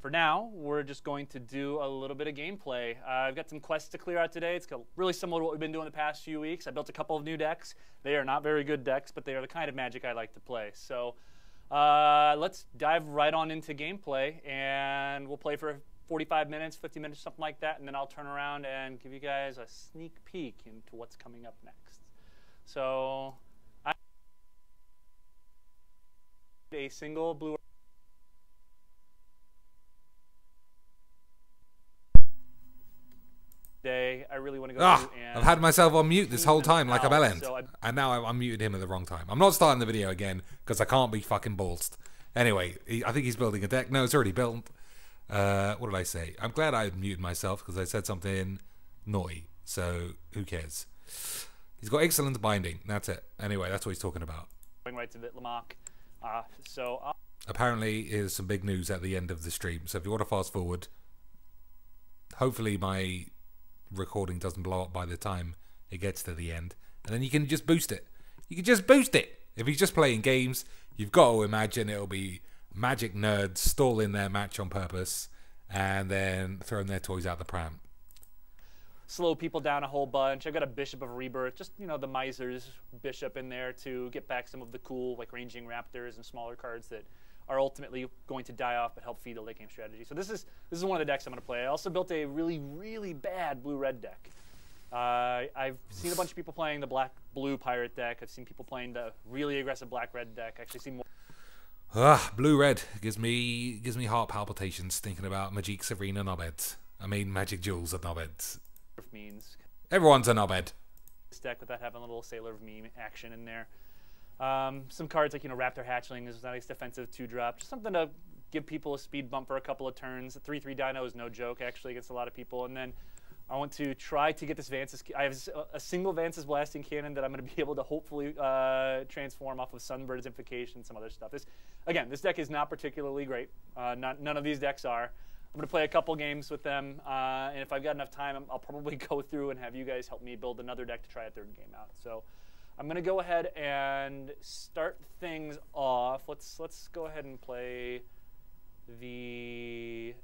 for now, we're just going to do a little bit of gameplay. I've got some quests to clear out today. It's really similar to what we've been doing the past few weeks. I built a couple of new decks. They are not very good decks, but they are the kind of Magic I like to play. So let's dive right on into gameplay, and we'll play for 45 minutes, 50 minutes, something like that, and then I'll turn around and give you guys a sneak peek into what's coming up next. So I a single blue. I really want to go through and I've had myself on mute this whole time like a bellend. So And now I unmuted him at the wrong time. I'm not starting the video again because I can't be fucking ballsed. Anyway, I think he's building a deck. No, it's already built. What did I say? I'm glad I muted myself because I said something naughty. So who cares? He's got excellent binding. That's it. Anyway, that's what he's talking about. Going right to Vitlamak. Apparently, there's some big news at the end of the stream. So if you want to fast forward, hopefully my recording doesn't blow up by the time it gets to the end, and then you can just boost it. You can just boost it. If he's just playing games, you've got to imagine it'll be Magic nerds stalling their match on purpose and then throwing their toys out the pram. Slow people down a whole bunch. I've got a Bishop of Rebirth, just, you know, the Miser's Bishop in there to get back some of the cool, like, ranging Raptors and smaller cards that are ultimately going to die off but help feed the late game strategy. So this is one of the decks I'm going to play. I also built a really, really bad blue-red deck. I've seen a bunch of people playing the black-blue pirate deck. I've seen people playing the really aggressive black-red deck. I actually see more. Blue-red gives me heart palpitations thinking about Magic Serena knobheads. I mean Magic Jules at knobheads. Means everyone's a knobhead. This deck without having a little Sailor of Meme action in there. Some cards like, you know, Raptor Hatchling is a nice defensive 2-drop. Just something to give people a speed bump for a couple of turns. 3/3 Dino is no joke, actually, against a lot of people. And then I want to try to get this Vance's. I have a single Vance's Blasting Cannon that I'm going to be able to hopefully transform off of Sunbird's Invocation, some other stuff. This deck is not particularly great. None of these decks are. I'm going to play a couple games with them, and if I've got enough time, I'll probably go through and have you guys help me build another deck to try a third game out. So I'm going to go ahead and start things off. Let's go ahead and play the.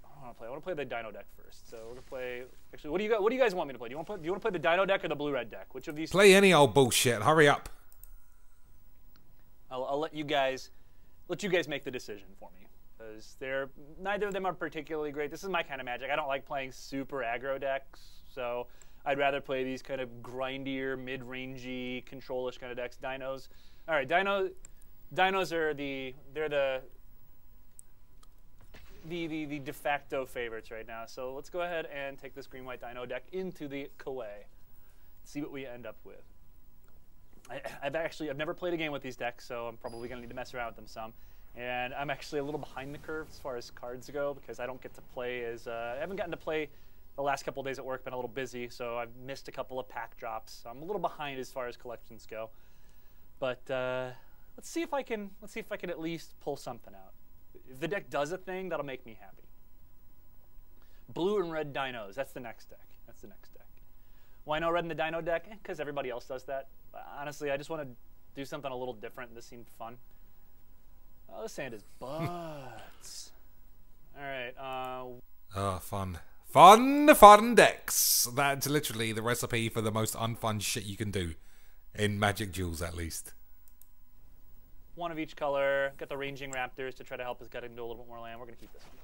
I want to play the Dino deck first. So we're gonna play. Actually, what do you guys want me to play? Do you want to play the Dino deck or the blue-red deck? Which of these? Play any old bullshit. Hurry up. I'll let you guys make the decision for me, because neither of them are particularly great. This is my kind of Magic. I don't like playing super aggro decks, so I'd rather play these kind of grindier, mid-rangey, control-ish kind of decks. Dinos. All right, Dinos are the de facto favorites right now. So let's go ahead and take this green-white Dino deck into the Kawaii. See what we end up with. I've never played a game with these decks, so I'm probably going to need to mess around with them some. And I'm actually a little behind the curve as far as cards go, because I don't get to play I haven't gotten to play the last couple of days at work. Been a little busy, so I've missed a couple of pack drops. So I'm a little behind as far as collections go. But let's see if I can at least pull something out. If the deck does a thing, that'll make me happy. Blue and red Dinos. That's the next deck. Why no red in the Dino deck? Because everybody else does that. Honestly, I just want to do something a little different. This seemed fun. Oh, this sand is butts. All right. Fun decks. That's literally the recipe for the most unfun shit you can do in Magic Duels, at least. One of each color. Got the ranging Raptors to try to help us get into a little bit more land. We're gonna keep this one.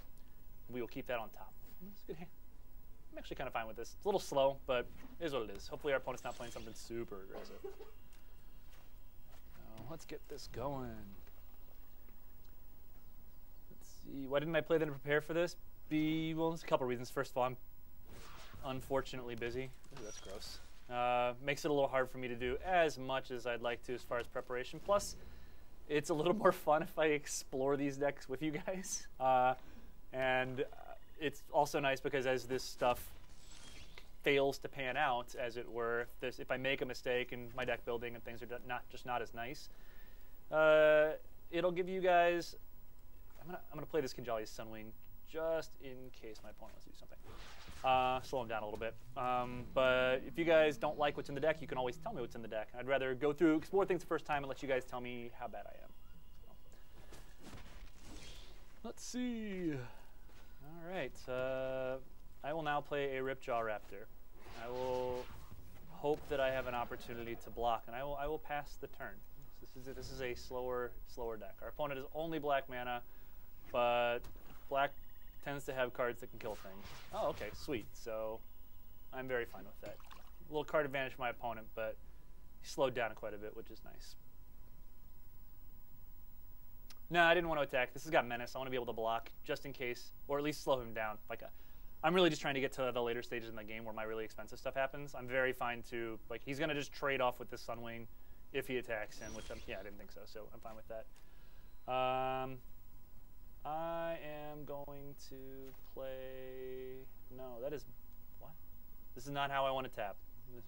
We will keep that on top. It's a good hand. I'm actually kind of fine with this. It's a little slow, but it is what it is. Hopefully our opponent's not playing something super aggressive. Let's get this going. Let's see. Why didn't I play them to prepare for this? Well, there's a couple reasons. First of all, I'm unfortunately busy. Ooh, that's gross. Makes it a little hard for me to do as much as I'd like to as far as preparation. Plus, it's a little more fun if I explore these decks with you guys. And it's also nice because as this stuff fails to pan out, as it were, if I make a mistake in my deck building and things are not as nice, it'll give you guys. I'm gonna play this Kinjali's Sunwing just in case my opponent wants to do something. Slow him down a little bit. But if you guys don't like what's in the deck, you can always tell me what's in the deck. I'd rather go through, explore things the first time, and let you guys tell me how bad I am. Let's see. All right. I will now play a Ripjaw Raptor. I will hope that I have an opportunity to block, and I will pass the turn. This is a slower deck. Our opponent is only black mana, but black tends to have cards that can kill things. Oh, okay, sweet. So I'm very fine with that. A little card advantage for my opponent, but he slowed down quite a bit, which is nice. No, I didn't want to attack. This has got menace. I want to be able to block just in case, or at least slow him down. I'm really just trying to get to the later stages in the game where my really expensive stuff happens. I'm very fine to, like, he's going to just trade off with this Sunwing if he attacks him, which I didn't think so, so I'm fine with that. I am going to play, no, that is, what? This is not how I want to tap.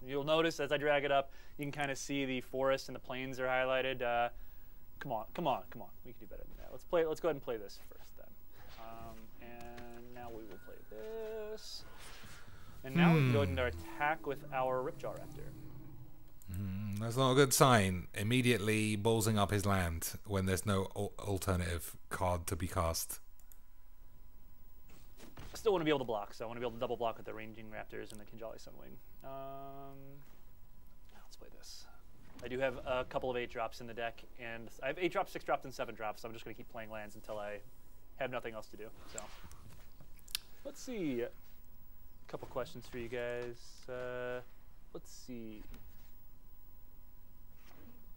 You'll notice as I drag it up, you can kind of see the forest and the plains are highlighted. Come on. We can do better than that. Let's go ahead and play this first then. And now we will play this. And now we can go ahead and attack with our Ripjaw Raptor. That's not a good sign. Immediately ballsing up his land when there's no alternative card to be cast. I still want to be able to block, so I want to be able to double block with the Ranging Raptors and the Kinjali Sunwing. Let's play this. I do have a couple of 8-drops in the deck, and I have 8 drops, 6 drops, and 7 drops, so I'm just going to keep playing lands until I have nothing else to do. So let's see. A couple questions for you guys. Let's see.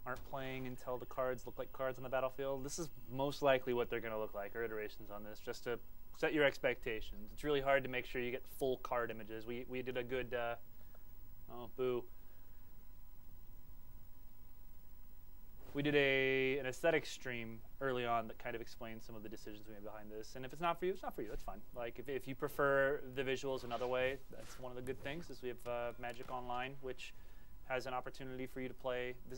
Aren't playing until the cards look like cards on the battlefield. This is most likely what they're going to look like, or iterations on this, just to set your expectations. It's really hard to make sure you get full card images. We did a good, oh, boo. We did an aesthetic stream early on that kind of explained some of the decisions we made behind this. And if it's not for you, it's not for you. That's fine. Like, if you prefer the visuals another way, that's one of the good things, is we have Magic Online, which has an opportunity for you to play the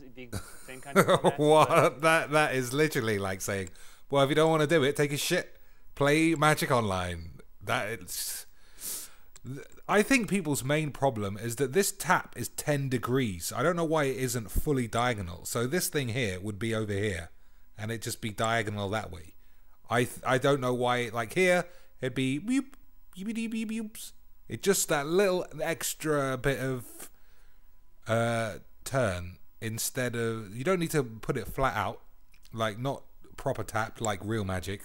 same kind of format. What? That is literally like saying, well, if you don't want to do it, take a shit. Play Magic Online. I think people's main problem is that this tap is 10 degrees. I don't know why it isn't fully diagonal. So this thing here would be over here, and it'd just be diagonal that way. I don't know why, like here, it'd be beep, beep, beep, beep, beeps. It's just that little extra bit of turn instead of, you don't need to put it flat out, like not proper tapped like real Magic.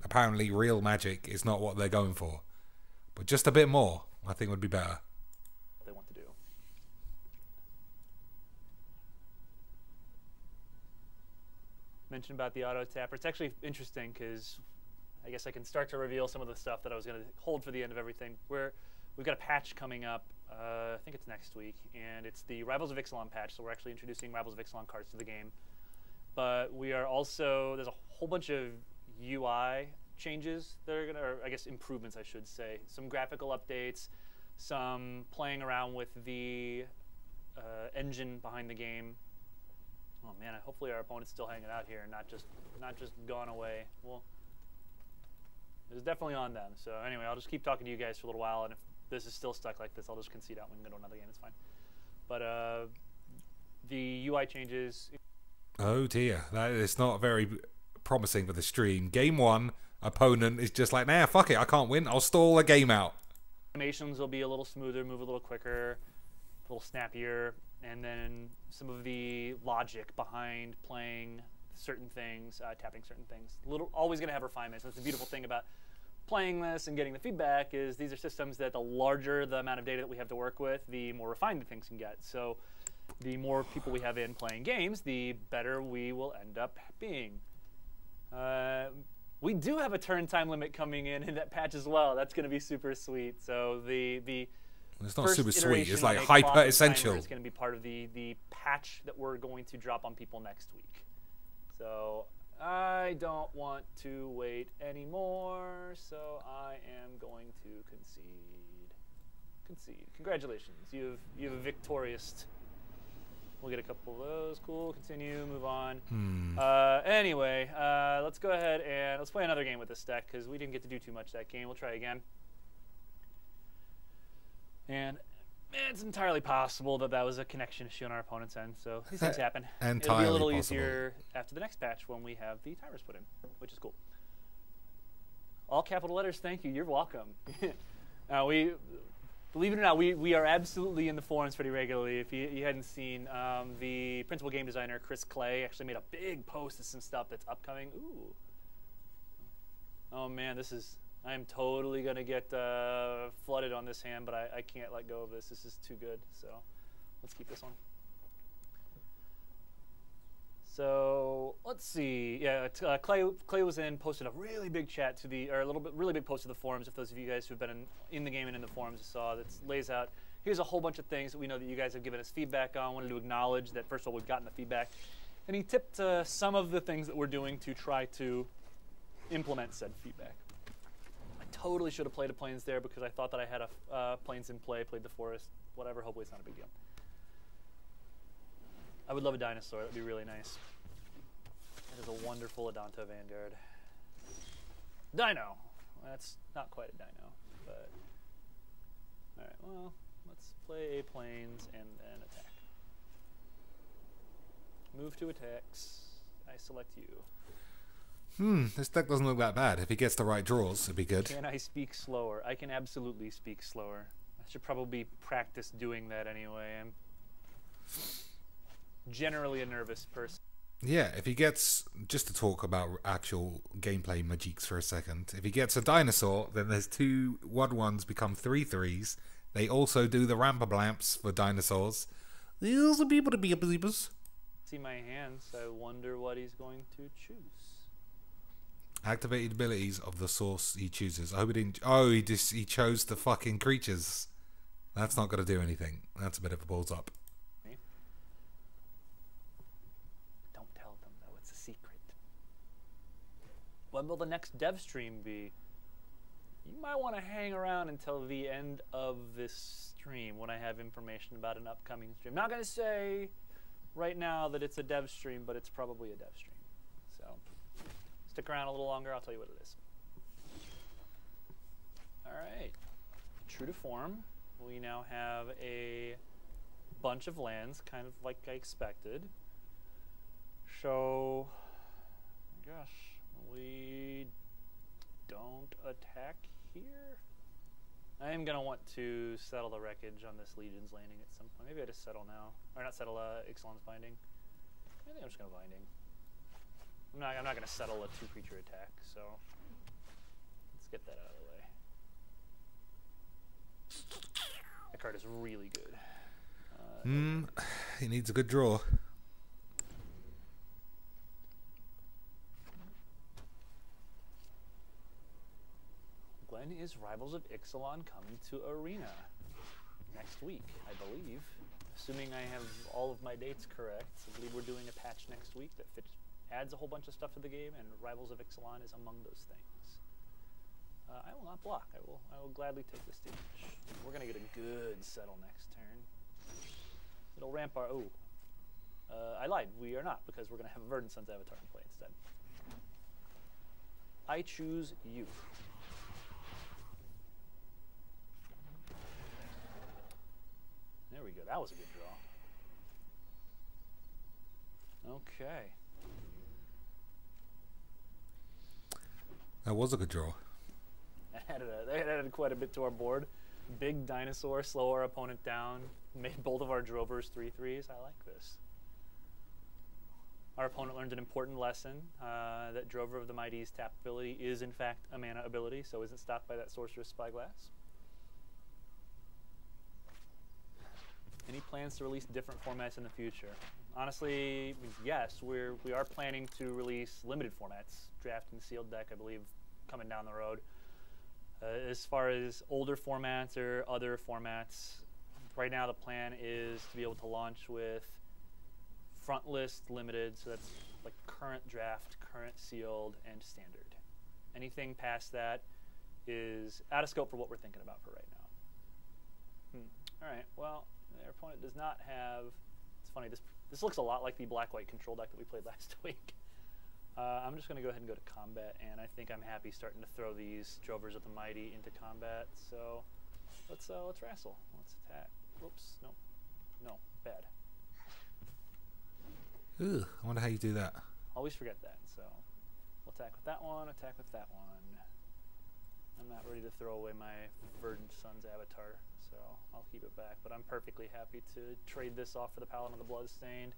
Apparently real Magic is not what they're going for, but just a bit more I think would be better. They want to do. Mentioned about the auto tapper. It's actually interesting because I guess I can start to reveal some of the stuff that I was going to hold for the end of everything. We've got a patch coming up. I think it's next week, and it's the Rivals of Ixalan patch. So we're actually introducing Rivals of Ixalan cards to the game. But we are also, there's a whole bunch of UI changes that are going to, or I guess improvements I should say. Some graphical updates, some playing around with the engine behind the game. Oh man, hopefully our opponent's still hanging out here and not just gone away. Well, it was definitely on them. So anyway, I'll just keep talking to you guys for a little while, and if this is still stuck like this, I'll just concede out and go to another game. It's fine. But the UI changes. Oh dear, that is not very promising for the stream. Game 1, opponent is just like, nah, fuck it, I can't win. I'll stall a game out. Animations will be a little smoother, move a little quicker, a little snappier, and then some of the logic behind playing certain things, tapping certain things. Always going to have refinements. That's the beautiful thing about playing this and getting the feedback is these are systems that the larger the amount of data that we have to work with, the more refined the things can get. So the more people we have in playing games, the better we will end up being. We do have a turn time limit coming in that patch as well. That's going to be super sweet. So it's not super sweet. It's like hyper essential. It's going to be part of the patch that we're going to drop on people next week. So I don't want to wait anymore. So I am going to concede. Concede. Congratulations. You have a victorious. We'll get a couple of those. Cool. Continue. Move on. Anyway, let's go ahead and let's play another game with this deck because we didn't get to do too much that game. We'll try again. And it's entirely possible that was a connection issue on our opponent's end. So these things happen. Entirely It'll be a little possible. easier after the next patch when we have the timers put in, which is cool. All capital letters, thank you. You're welcome. We, believe it or not, we are absolutely in the forums pretty regularly. If you hadn't seen, the principal game designer, Chris Clay, actually made a big post of some stuff that's upcoming. Ooh. Oh man, I am totally going to get flooded on this hand, but I can't let go of this. This is too good, so let's keep this one. So let's see. Yeah, Clay was posted a really big chat to the, or really big post to the forums. If those of you guys who've been in the game and in the forums saw, that lays out. Here's a whole bunch of things that we know that you guys have given us feedback on. Wanted to acknowledge that first of all we've gotten the feedback, and he tipped some of the things that we're doing to try to implement said feedback. I totally should have played a plains there because I thought that I had a plains in play. Played the forest, whatever. Hopefully it's not a big deal. I would love a dinosaur. That'd be really nice. That is a wonderful Odonto Vanguard. Dino! That's not quite a dino, but... Alright, well, let's play a plains and then attack. Move to attacks. I select you. This deck doesn't look that bad. If he gets the right draws, it'd be good. Can I speak slower? I can absolutely speak slower. I should probably practice doing that anyway. I'm generally a nervous person. Yeah, if he gets, just to talk about actual gameplay magiques for a second, if he gets a dinosaur, then there's 2 1/1s become 3/3s. They also do the Rampablamps for dinosaurs. These are people to be believers. See my hands, I wonder what he's going to choose. Activated abilities of the source he chooses. I hope he didn't. Oh, he chose the fucking creatures. That's not going to do anything. That's a bit of a balls up. When will the next dev stream be? You might want to hang around until the end of this stream when I have information about an upcoming stream. I'm not going to say right now that it's a dev stream, but it's probably a dev stream. So stick around a little longer, I'll tell you what it is. All right. True to form, we now have a bunch of lands, kind of like I expected. So, gosh. We don't attack here. I am going to want to settle the wreckage on this Legion's Landing at some point. Maybe I just settle now. Or not settle Ixalan's Binding. I think I'm just going to Binding. I'm not going to settle a 2-creature attack, so let's get that out of the way. That card is really good. He needs a good draw. When is Rivals of Ixalan coming to Arena? Next week, I believe. Assuming I have all of my dates correct. I believe we're doing a patch next week that adds a whole bunch of stuff to the game, and Rivals of Ixalan is among those things. I will not block. I will gladly take this damage. We're going to get a good settle next turn. It'll ramp our... Oh. I lied. We are not, because we're going to have a Verdant Sun's Avatar in play instead. I choose you. There we go. That was a good draw. Okay. That was a good draw. That added quite a bit to our board. Big dinosaur, slow our opponent down. Made both of our drovers 3/3s. I like this. Our opponent learned an important lesson, that Drover of the Mighty's tap ability is in fact a mana ability, so isn't stopped by that Sorcerer's Spyglass. Any plans to release different formats in the future? Honestly, yes. We are planning to release limited formats, draft and sealed deck, I believe, coming down the road. As far as older formats or other formats, right now the plan is to be able to launch with front list limited, so that's like current draft, current sealed, and standard. Anything past that is out of scope for what we're thinking about for right now. All right, well, their opponent does not have, it's funny, this looks a lot like the black-white control deck that we played last week. I'm just going to go ahead and go to combat, and I think I'm happy starting to throw these Drovers of the Mighty into combat. So let's wrestle. Let's attack. Whoops, no, bad. Ooh, I wonder how you do that. Always forget that. So we'll attack with that one. Attack with that one. I'm not ready to throw away my Verdant Sun's avatar, so I'll keep it back. But I'm perfectly happy to trade this off for the Paladin of the Bloodstained.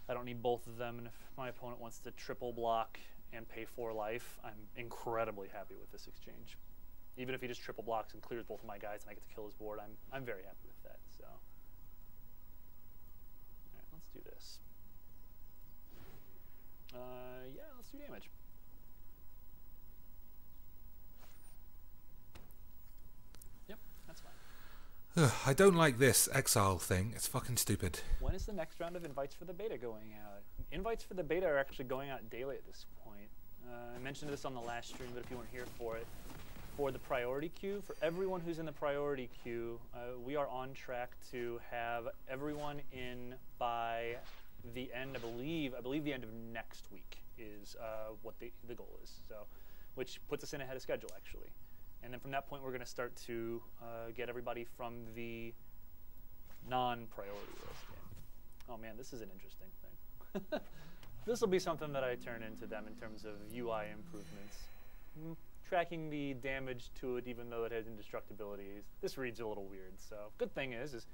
I don't need both of them, and if my opponent wants to triple block and pay 4 life, I'm incredibly happy with this exchange. Even if he just triple blocks and clears both of my guys and I get to kill his board, I'm very happy with that. So, all right, let's do this. Yeah, let's do damage. Yep, that's fine. I don't like this exile thing. It's fucking stupid. When is the next round of invites for the beta going out? Invites for the beta are actually going out daily at this point. I mentioned this on the last stream, but if you weren't here for it, for the priority queue, for everyone who's in the priority queue, we are on track to have everyone in by the end, I believe the end of next week is what the goal is. So, which puts us in ahead of schedule actually. And then from that point, we're going to start to get everybody from the non-priority list in. Oh man, this is an interesting thing. This will be something that I turn into them in terms of UI improvements. Tracking the damage to it, even though it has indestructibility, this reads a little weird. So good thing is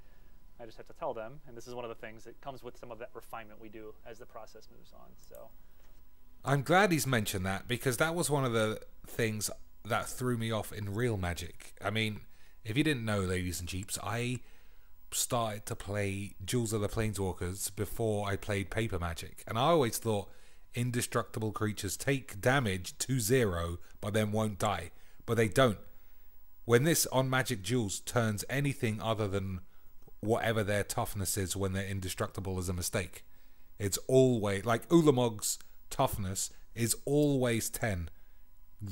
I just have to tell them, and this is one of the things that comes with some of that refinement we do as the process moves on. So I'm glad he's mentioned that, because that was one of the things that threw me off in real Magic. I mean, if you didn't know, ladies and jeeps, I started to play Jewels of the Planeswalkers before I played Paper Magic, and I always thought indestructible creatures take damage to 0 but then won't die, but they don't. When this on Magic Jewels turns anything other than whatever their toughness is when they're indestructible is a mistake. It's always like Ulamog's toughness is always 10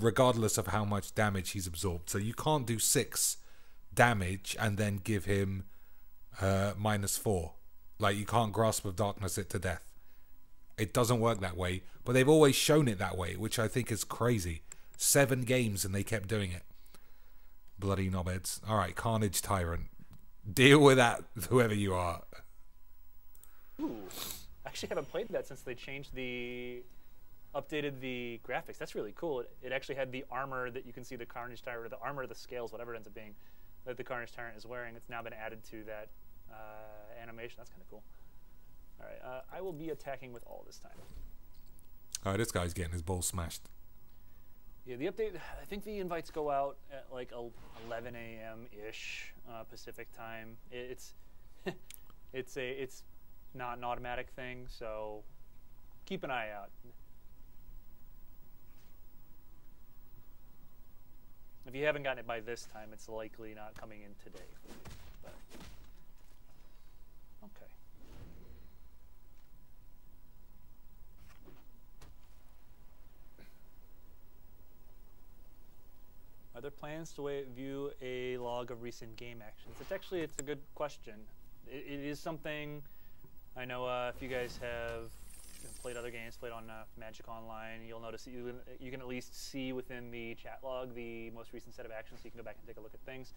regardless of how much damage he's absorbed, so you can't do 6 damage and then give him -4. Like, you can't Grasp of Darkness it to death. It doesn't work that way, but they've always shown it that way, which I think is crazy. 7 games and they kept doing it. Bloody knobheads. Alright, Carnage Tyrant. Deal with that, whoever you are. Ooh, I actually haven't played that since they updated the graphics. That's really cool. It actually had the armor that you can see the Carnage Tyrant, or the armor of the scales, whatever it ends up being, that the Carnage Tyrant is wearing. It's now been added to that animation. That's kind of cool. All right, I will be attacking with all this time. Alright, this guy's getting his balls smashed. Yeah, the update, I think the invites go out at like 11 a.m.-ish Pacific time. It's not an automatic thing, so keep an eye out. If you haven't gotten it by this time, it's likely not coming in today for you. But okay. Are there plans to view a log of recent game actions? It's a good question. It is something. I know if you guys have played other games, played on Magic Online, you'll notice that you can at least see within the chat log the most recent set of actions, so you can go back and take a look at things.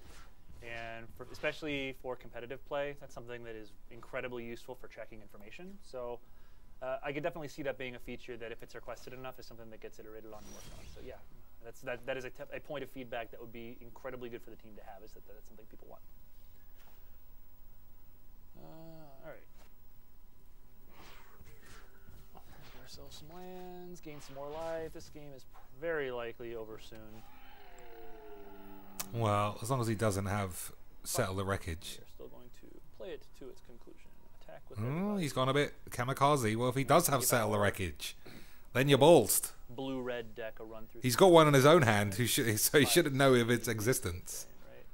And especially for competitive play, that's something that is incredibly useful for tracking information. So I could definitely see that being a feature that, if it's requested enough, is something that gets iterated on and worked on. So yeah, that is a point of feedback that would be incredibly good for the team to have, is that that's something people want. All right. Get ourselves some lands, gain some more life. This game is very likely over soon. Well, as long as he doesn't have Settle the Wreckage. We're still going to play it to its conclusion. Attack with He's gone a bit kamikaze. Well, if he does have Settle the Wreckage, then you're ballsed. Blue-red deck a run through. He's got one on his own hand, so he shouldn't know of its existence. Right.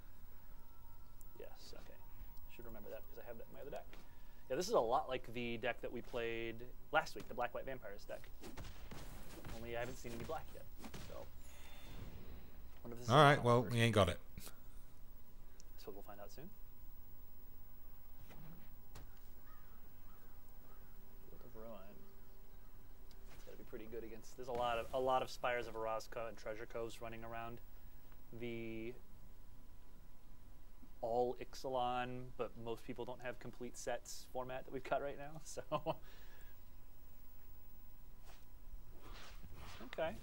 Yes, okay. I should remember that because I have that in my other deck. Yeah, this is a lot like the deck that we played last week, the Black-White Vampires deck. Only I haven't seen any black yet, so. Alright, well, he ain't got it. So we'll find out soon. Field of Ruin. It's gotta be pretty good against. There's a lot of Spires of Orazca and Treasure Coves running around the all Ixalan, but most people don't have complete sets format that we've got right now. So okay,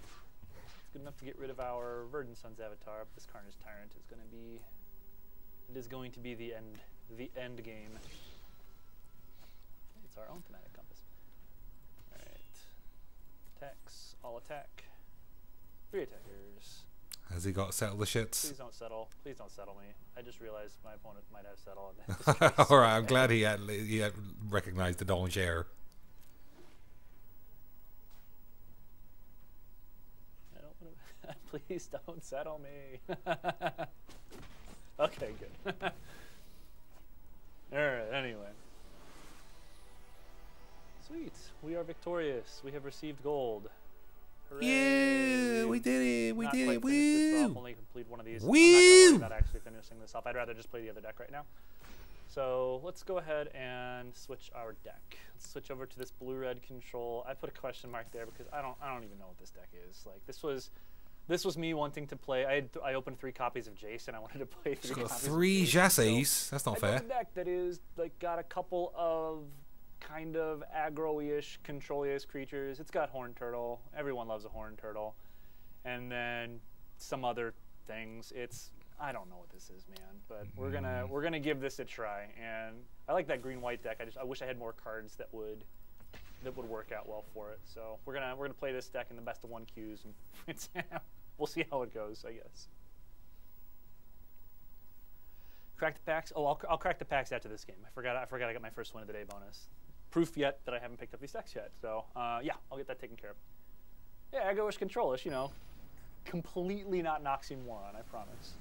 good enough to get rid of our Verdant Sun's avatar. But this Carnage Tyrant is going to be... It is going to be the end game. It's our own thematic compass. Alright. Attacks. All attack. 3 attackers. Has he got settle the shits? Please don't settle. Please don't settle me. I just realized my opponent might have settled. Alright, I'm glad he had recognized the Dawn Share. I don't want to... Please don't settle me. Okay, good. Alright, anyway. Sweet. We are victorious. We have received gold. Hooray. Yeah, we did it. We Not did quite it. finished this Woo! off, only complete one of these. Woo! I'm not going to worry about actually finishing this off. I'd rather just play the other deck right now. So let's go ahead and switch our deck. Let's switch over to this blue-red control. I put a question mark there because I don't even know what this deck is. Like this was me wanting to play. I opened 3 copies of Jace and I wanted to play 3 got copies 3 of Jace. Jaceys. So That's not I fair. built a deck that is like got a couple of kind of aggro-ish, control-ish creatures. It's got Horned Turtle. Everyone loves a Horned Turtle. And then some other things. I don't know what this is, man, but we're gonna give this a try. And I like that green-white deck. I wish I had more cards that would work out well for it. So we're gonna play this deck in the best of 1 queues, and we'll see how it goes, I guess. Crack the packs. Oh, I'll crack the packs after this game. I forgot I got my first win of the day bonus. Proof yet that I haven't picked up these decks yet. So yeah, I'll get that taken care of. Yeah, aggro-ish, control-ish, you know. Completely not Noxian Moron, I promise.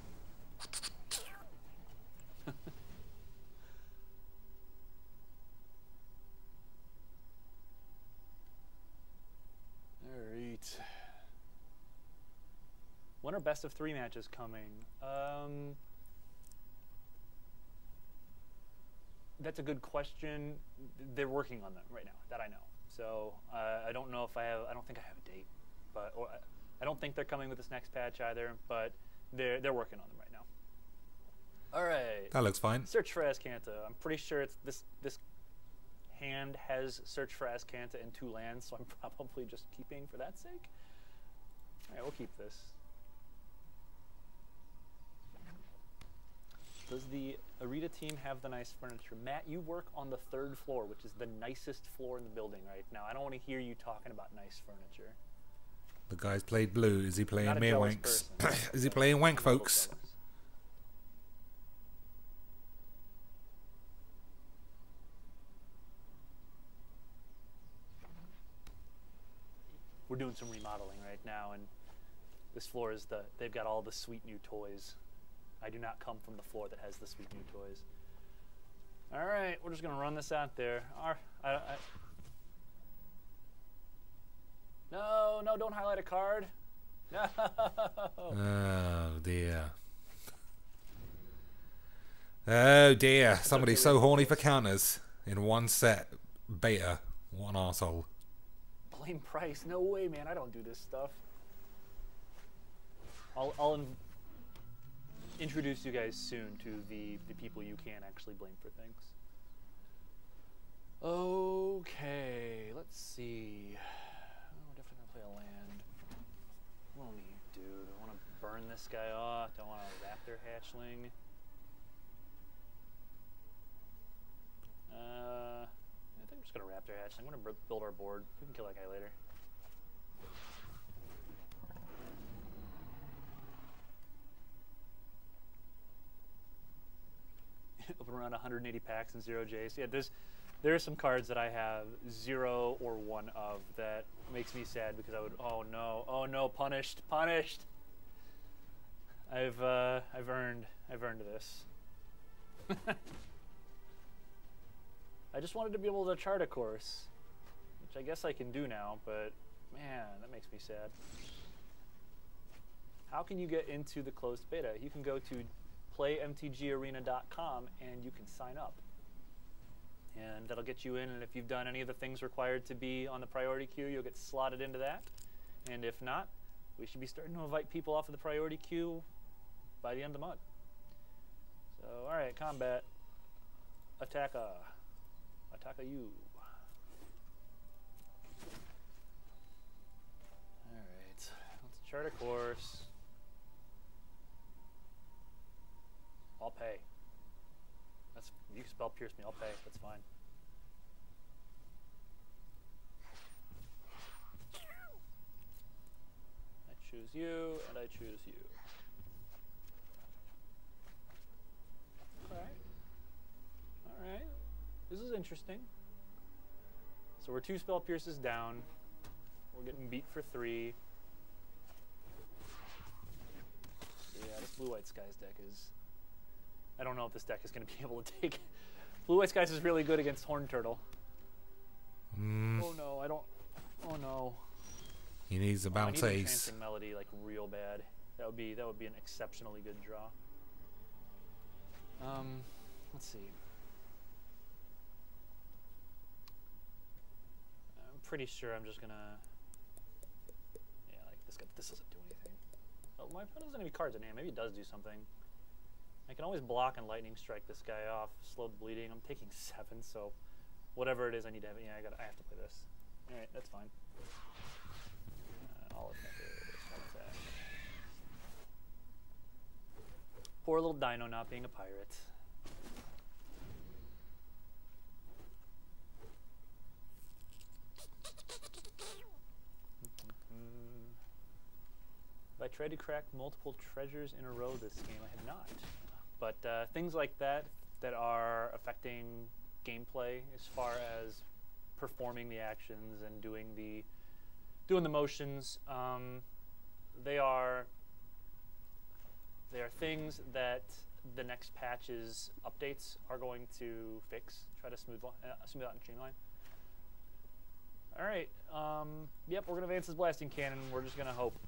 Alright. When are best of 3 matches coming? That's a good question. They're working on them right now, that I know. So I don't know if I don't think I have a date, but I don't think they're coming with this next patch either. But they're working on them right now. All right. That looks fine. Search for Azcanta. I'm pretty sure it's this hand has Search for Azcanta in 2 lands, so I'm probably just keeping for that sake. All right, we'll keep this. Does the Arita team have the nice furniture? Matt, you work on the 3rd floor, which is the nicest floor in the building right now. I don't want to hear you talking about nice furniture. The guy's played blue. Is he playing Not a mere jealous wanks? person. Is he playing wank, I'm a little folks? jealous. We're doing some remodeling right now, and this floor is they've got all the sweet new toys. I do not come from the floor that has the sweet new toys. All right, we're just gonna run this out there. No, don't highlight a card. No. Oh dear. Oh dear. Somebody's so horny for counters in 1 set. Beta. What an arsehole. Blame Price. No way, man. I don't do this stuff. I'll introduce you guys soon to the people you can actually blame for things. Okay, let's see. Oh, definitely gonna play a land. What do we do? Do I want to burn this guy off? Do I want a Raptor Hatchling? I think I'm just gonna Raptor Hatchling. I'm gonna build our board. We can kill that guy later. Open around 180 packs and 0 J's. Yeah, there are some cards that I have 0 or 1 of that makes me sad because I would. Oh no, punished. I've earned this. I just wanted to be able to chart a course, which I guess I can do now. But man, that makes me sad. How can you get into the closed beta? You can go to playmtgarena.com and you can sign up, and that'll get you in. And if you've done any of the things required to be on the priority queue, you'll get slotted into that. And if not, we should be starting to invite people off of the priority queue by the end of the month. So all right, combat, attack you. All right, let's chart a course. worse. I'll pay. You can spell pierce me. I'll pay. That's fine. I choose you, and I choose you. Alright. Alright. This is interesting. So we're 2 spell pierces down. We're getting beat for 3. Yeah, this Blue-White Skies deck is... I don't know if this deck is going to be able to take... Blue-White Skies is really good against Horned Turtle. Oh no, I don't... Oh no. He needs a bounce I need ace. Entrancing Melody like real bad. That would be an exceptionally good draw. Let's see. I'm pretty sure I'm just gonna... Yeah, like this doesn't do anything. Oh, my opponent doesn't have any cards in hand. Maybe it does do something. I can always block and lightning strike this guy off. Slow the bleeding. I'm taking 7, so whatever it is I need to have. Yeah, I have to play this. All right, that's fine. All attackers. All attack. Poor little Dino not being a pirate. Have I tried to crack multiple treasures in a row this game? I have not. But things like that are affecting gameplay as far as performing the actions and doing the motions, they are things that the next patch's updates are going to fix, try to smooth out and streamline. All right, yep, we're gonna advance this blasting cannon. We're just gonna hope.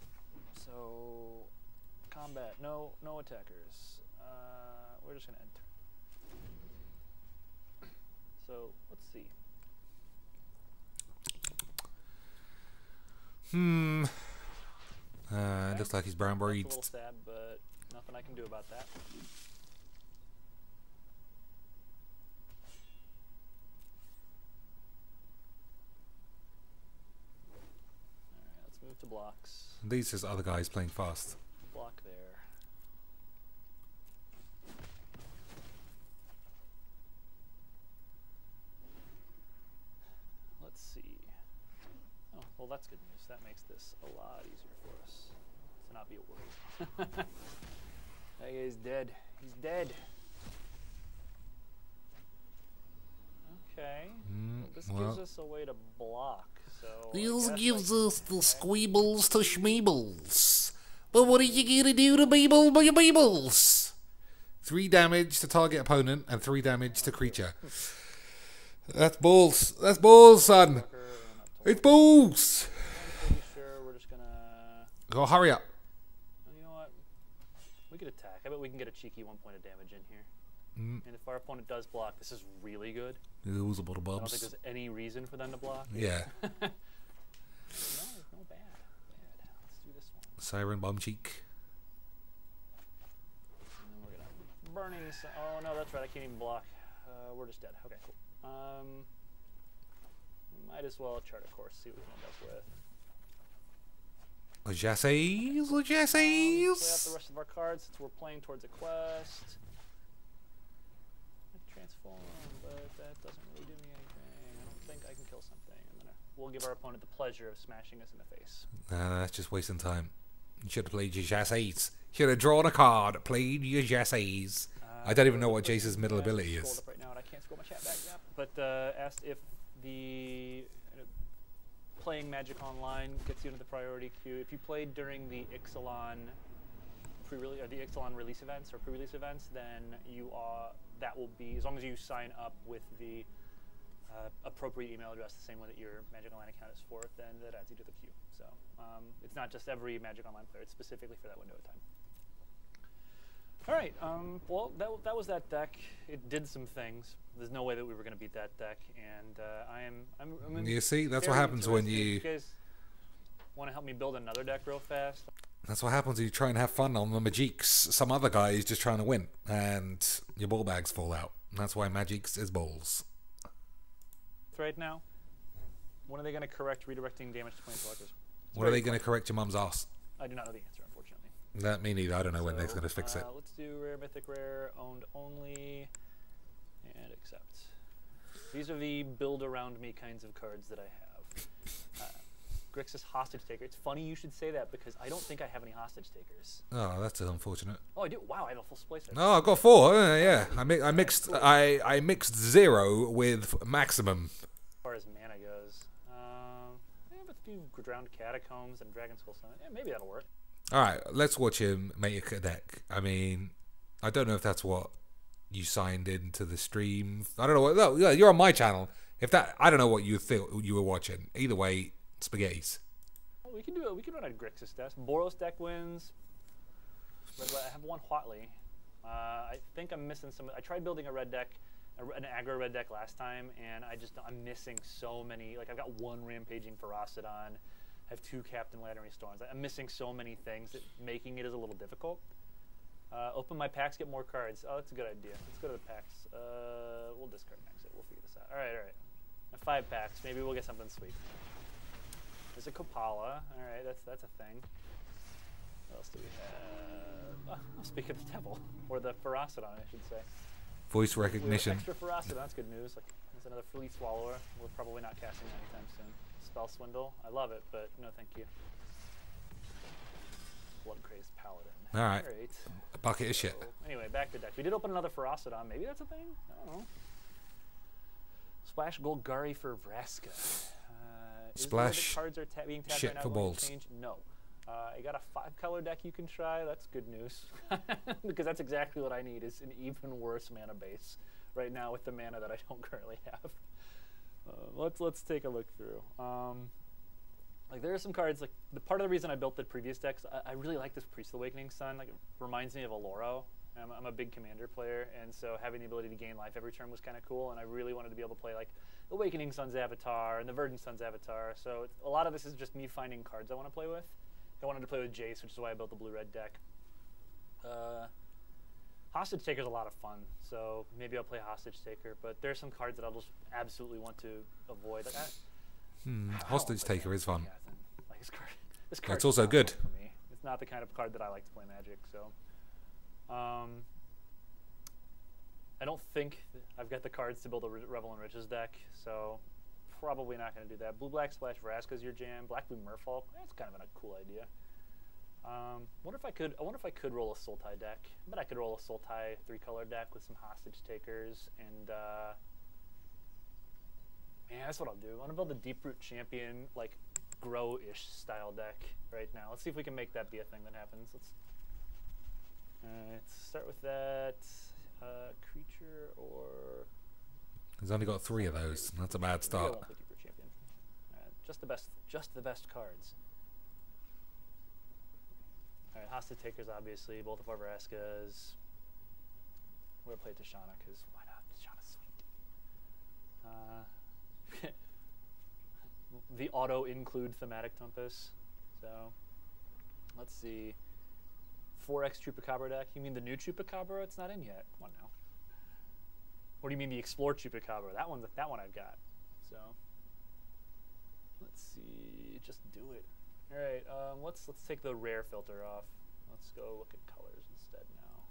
So, combat, no attackers. We're just gonna enter. So let's see. It looks like he's brown breed. That's a little sad, but nothing I can do about that. Alright, let's move to blocks. These is other guys playing fast. Block there. Let's see. Oh, well that's good news. That makes this a lot easier for us to not be a worry. That guy's dead. He's dead. Okay. Well, this gives us a way to block. So This gives us the squeebles to schmeebles. But what are you gonna do to Beeble by your Beebles? 3 damage to target opponent and 3 damage to creature. That's balls. That's balls, son. It's balls. I'm pretty sure we're just gonna... Go, hurry up. You know what? We could attack. I bet we can get a cheeky 1 point of damage in here. And if our opponent does block, this is really good. It was a bottle I don't bubs. think there's any reason for them to block. Yeah. No, bad. Let's do this one. Siren Bomb Cheek. And then we're gonna burning. Oh no, that's right. I can't even block. We're just dead. Okay, cool. Might as well chart a course. See what we can end up with. Jessies, Play out Jessies. the rest of our cards since we're playing towards a quest. Transform, but that doesn't really do me anything. I don't think I can kill something. And then we'll give our opponent the pleasure of smashing us in the face. Nah, that's just wasting time. You should have played your Jessies. Should have drawn a card, played your Jessies. I don't even know what Jace's middle ability is. Up right now, and I can't scroll my chat back up. But asked if the playing Magic Online gets you into the priority queue. If you played during the Ixalan the Ixalan release events or pre-release events, then you are. That will be, as long as you sign up with the appropriate email address, the same one that your Magic Online account is for, then that adds you to the queue. So it's not just every Magic Online player; it's specifically for that window of time. All right. Well, that was that deck. It did some things. There's no way that we were going to beat that deck, and I'm You see, that's what happens when you guys want to help me build another deck real fast. That's what happens when you try and have fun on the Magiques. Some other guy is just trying to win, and your ball bags fall out. And that's why Magiques is balls. Right now, when are they going to correct redirecting damage to planeswalkers? What are they going to correct your mum's ass? I do not know the answer, unfortunately. That me neither. I don't know when they're going to fix it. Let's do rare, mythic, rare, owned only, and accept. These are the build around me kinds of cards that I have. Grixis Hostage Taker. It's funny you should say that because I don't think I have any Hostage Takers. Oh, that's unfortunate. Oh, I do. Wow, I have a full splice. Oh, I've got 4. Yeah, I mixed 0 with maximum. As far as mana goes, I have a few Drowned Catacombs and Dragon Skull Summon. Yeah, maybe that'll work. All right, let's watch him make a deck. I mean, I don't know if that's what you signed into the stream. I don't know what. No, you're on my channel. If that, I don't know what you thought you were watching. Either way, spaghettis. Well, we can do it. We can run a Grixis deck. Boros deck wins. I have one Huatli. I think I'm missing some. I tried building a red deck, an aggro red deck last time, and I'm missing so many. Like I've got 1 Rampaging Ferocidon. I have 2 Captain Latery Storms. I'm missing so many things that making it is a little difficult. Open my packs, get more cards. Oh, that's a good idea. Let's go to the packs. We'll discard max it. We'll figure this out. All right. I have 5 packs. Maybe we'll get something sweet. There's a Kopala. All right, that's a thing. What else do we have? Oh, speak of the devil, or the Ferocidon, I should say. Voice recognition. Extra Ferocidon. That's good news. Like, there's another Fleet Swallower. We're probably not casting anytime soon. Spell Swindle. I love it, but no, thank you. Blood Crazed Paladin. All right. All right. A bucket of shit. Anyway, back to deck. We did open another Ferocidon. Maybe that's a thing? I don't know. Splash Golgari for Vraska. Splash cards are being tapped shit right now for balls. change? No. I got a 5-color deck you can try. That's good news. Because that's exactly what I need, is an even worse mana base right now with the mana that I don't currently have. Let's take a look through. Like there are some cards, like the part of the reason I built the previous decks, I really like this Priest Awakening Sun. Like it reminds me of Aloro. I'm a big commander player, and so having the ability to gain life every turn was kind of cool, and I really wanted to be able to play like Awakening Sun's Avatar and the Verdant Sun's Avatar. So a lot of this is just me finding cards I want to play with. I wanted to play with Jace, which is why I built the blue-red deck. Hostage Taker's a lot of fun, so maybe I'll play Hostage Taker, but there's some cards that I'll just absolutely want to avoid. Like, Hostage Taker is fun. Like this card It's also good. For me. It's not the kind of card that I like to play Magic, so. I don't think I've got the cards to build a Revel and Riches deck, so probably not going to do that. Blue-Black Splash Vraska's your jam. Black-Blue Merfolk, that's kind of a cool idea. I wonder if I could roll a Sultai deck. I bet I could roll a Sultai 3-color deck with some Hostage Takers, and man, that's what I'll do. I want to build a Deep-Root Champion, like grow-ish style deck right now. Let's see if we can make that be a thing that happens. Let's start with that. Creature or... He's only got 3 of those. That's a bad start. Champion. Just the best cards. All right, Hostage Takers, obviously. Both of our Vraskas. We're gonna play Tishana because why not? Tishana's sweet. The auto include Thematic Compass. So let's see. 4X Chupacabra deck. You mean the new Chupacabra? It's not in yet. Come on now. What do you mean the Explore Chupacabra? That one I've got. So let's see. Just do it. All right. Let's take the rare filter off. Let's go look at colors instead now.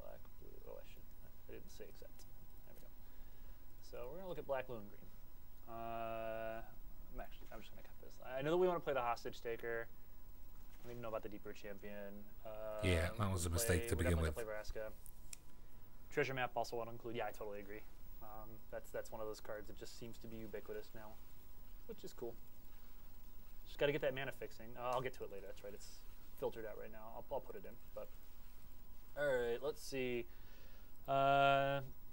Black, blue. Oh, I didn't say accept. There we go. So we're gonna look at black, blue, and green. I'm just gonna cut this. I know that we want to play the Hostage Taker. I don't even know about the Deeper Champion. Yeah, that was a mistake to begin with. Play Vraska. Treasure Map also want to include. Yeah, I totally agree. That's one of those cards that just seems to be ubiquitous now, which is cool. Just got to get that mana fixing. I'll get to it later. That's right. It's filtered out right now. I'll put it in. But all right, let's see.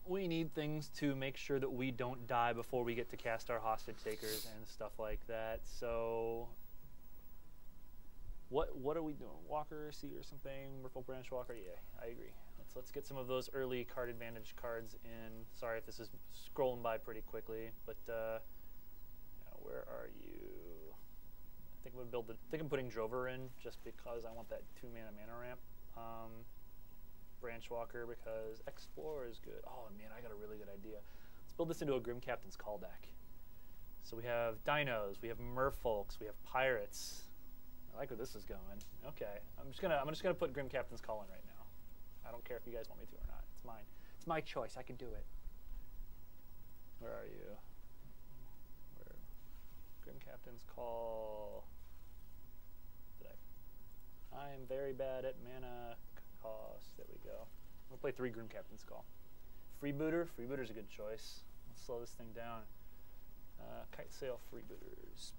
We need things to make sure that we don't die before we get to cast our Hostage Takers and stuff like that. So. What are we doing? Walker, Seat or something? Merfolk Branch Walker? Yeah, I agree. Let's get some of those early card advantage cards in. Sorry if this is scrolling by pretty quickly, but where are you? I think I'm putting Drover in just because I want that 2-mana ramp. Branch Walker because Explorer is good. Oh man, I got a really good idea. Let's build this into a Grim Captain's Call deck. So we have Dinos, we have Merfolks, we have Pirates. I like where this is going. Okay, I'm just gonna put Grim Captain's Call in right now. I don't care if you guys want me to or not. It's mine. It's my choice. I can do it. Where are you? Where? Grim Captain's Call. I am very bad at mana cost. There we go. I'm gonna play 3 Grim Captain's Call. Freebooter. Freebooter's a good choice. Let's slow this thing down. Kite Sail Freebooters.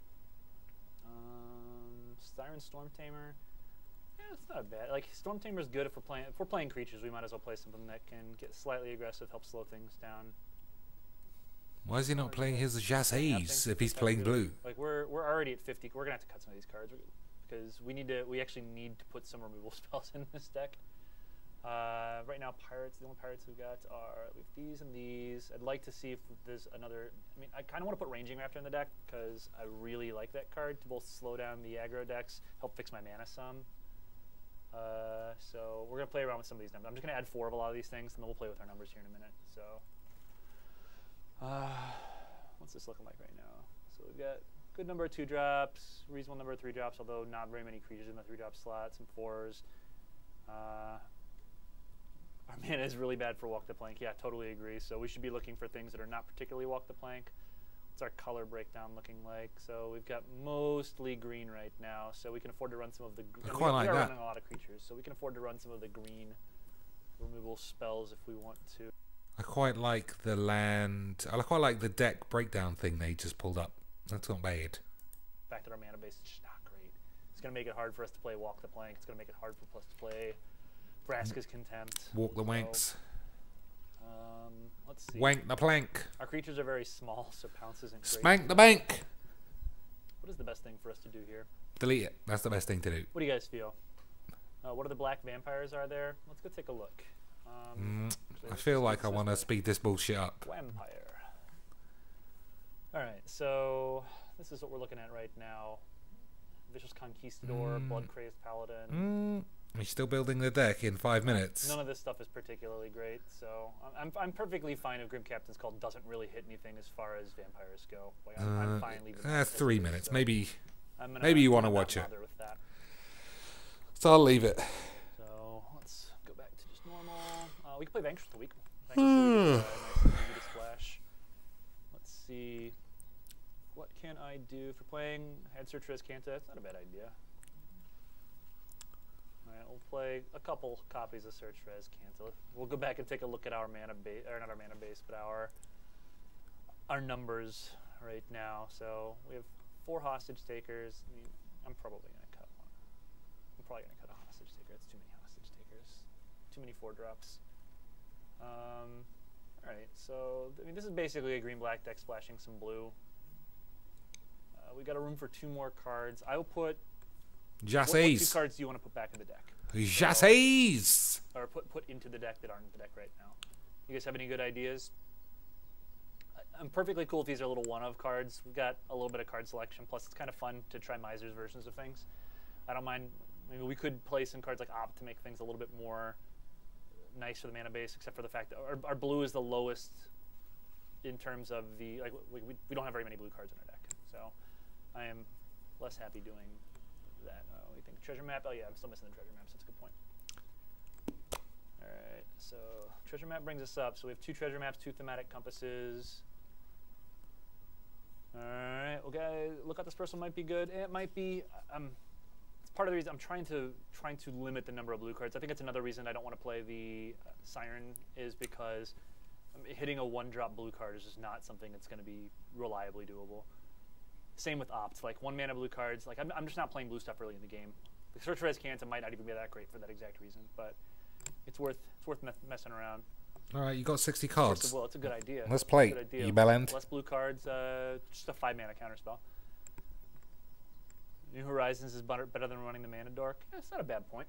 Siren Storm Tamer. Yeah, it's not bad. Like Storm Tamer's good if we're playing creatures. We might as well play something that can get slightly aggressive, help slow things down. Why is he not playing his Jassies if he's playing blue? Like we're already at 50. We're gonna have to cut some of these cards because we actually need to put some removal spells in this deck. Right now, pirates. The only pirates we've got are these and these. I'd like to see if there's another. I mean, I kind of want to put Ranging Raptor in the deck because I really like that card to both slow down the aggro decks, help fix my mana some. So we're gonna play around with some of these numbers. I'm just gonna add 4 of a lot of these things, and then we'll play with our numbers here in a minute. So, what's this looking like right now? So we've got good number of 2-drops, reasonable number of 3-drops, although not very many creatures in the 3-drop slot. Some 4s. Our mana is really bad for Walk the Plank. Yeah, totally agree. So we should be looking for things that are not particularly Walk the Plank. What's our color breakdown looking like? So we've got mostly green right now, so we can afford to run some of the. I quite like that. We are running a lot of creatures, so we can afford to run some of the green removal spells if we want to. I quite like the land. I quite like the deck breakdown thing they just pulled up. That's not bad. The fact that our mana base is just not great. It's going to make it hard for us to play Walk the Plank. It's going to make it hard for us to play Vraska's Contempt. Walk the wanks. Let's see. Wank the plank. Our creatures are very small, so pounce isn't great. Spank the bank. What is the best thing for us to do here? Delete it. That's the best thing to do. What do you guys feel? What are the black vampires are there? Let's go take a look. I feel like I want to speed this bullshit up. Vampire. Alright, so this is what we're looking at right now. Vicious Conquistador, Blood Crazed Paladin. We're still building the deck in 5 minutes. None of this stuff is particularly great, so I'm perfectly fine if Grim Captain's Call doesn't really hit anything as far as vampires go. Like, I'm fine leaving that 3 minutes. So maybe you want to watch it. With that. So I'll leave it. So let's go back to just normal. We can play Vanquish the Weak. Vanquish the Weak is nice and easy to splash. Let's see. What can I do for playing Head Search Canta? That's not a bad idea. Alright, we'll play a couple copies of Search Res Canta. We'll go back and take a look at our mana base, or not our mana base, but our numbers right now. So we have 4 hostage takers. I mean, I'm probably going to cut one. I'm probably going to cut a hostage taker. That's too many hostage takers. Too many 4-drops. Alright, so I mean, this is basically a green-black deck splashing some blue. We got a room for 2 more cards. I will put. What 2 cards do you want to put back in the deck? Jassies! Or put into the deck that aren't in the deck right now. You guys have any good ideas? I'm perfectly cool if these are little one-of cards. We've got a little bit of card selection. Plus, it's kind of fun to try Miser's versions of things. I don't mind. Maybe we could play some cards like Opt to make things a little bit more nice for the mana base, except for the fact that our blue is the lowest in terms of the. Like, we don't have very many blue cards in our deck. So I am less happy doing that. What do you think? Treasure map? Oh yeah, I'm still missing the treasure map, so that's a good point. Alright, so treasure map brings us up. So we have 2 treasure maps, 2 thematic compasses. Alright, well guys, look out, this person might be good. It might be. It's part of the reason I'm trying to limit the number of blue cards. I think it's another reason I don't want to play the Siren is because hitting a 1-drop blue card is just not something that's going to be reliably doable. Same with Opt, like 1 mana blue cards. Like I'm just not playing blue stuff early in the game. The Search Res Canta might not even be that great for that exact reason, but it's worth messing around. All right, you got 60 cards. Well, it's a good idea. Let's play. You bellend. Less blue cards, just a 5 mana counterspell. New Horizons is better than running the Mana Dork. It's not a bad point.